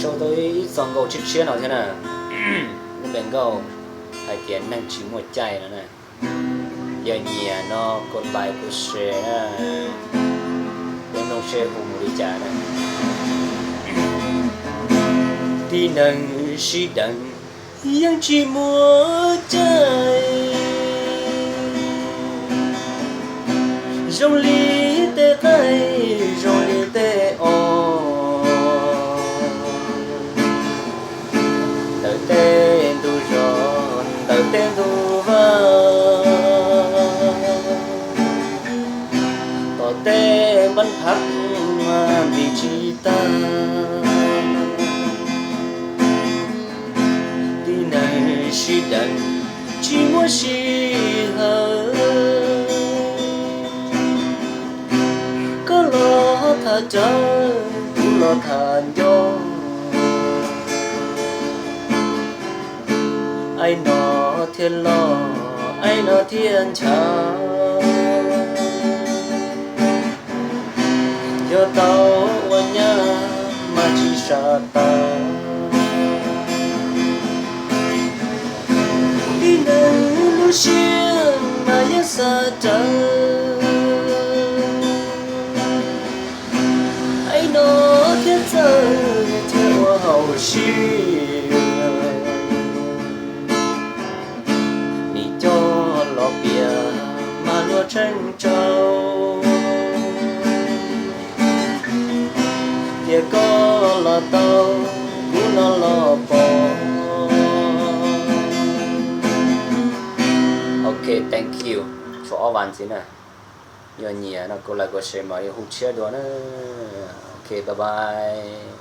sau tới dòng gầu chết chết nào thế nào nó bèn gầu hay tiền năng chỉ một chạy nữa này giờ nhà nó còn lại của xe bên nông xe cùng đi trả này đi nâng si đằng yang chỉ mua chạy rong li tê tay rong li tê o đợi tên tu ròn đợi tên tu vơ tỏ tên bắn phát mà bị chi ta đi này si đằng chỉ muốn si hờ có lo thà chờ cũng lo thà cho ai nó thiên lo ai nó thiên cha do tao qua nhà mà chỉ sợ tao đi nâng lu xuyên mà nhớ xa trời ai nó thiên giờ theo hậu xuyên lo bia mà lo tranh trâu bia có lo tàu cũng lo bò. Okay, thank you for all one xin à nhờ nhẹ nó cô lại có xem mà hút chia đó nữa. Okay, bye bye.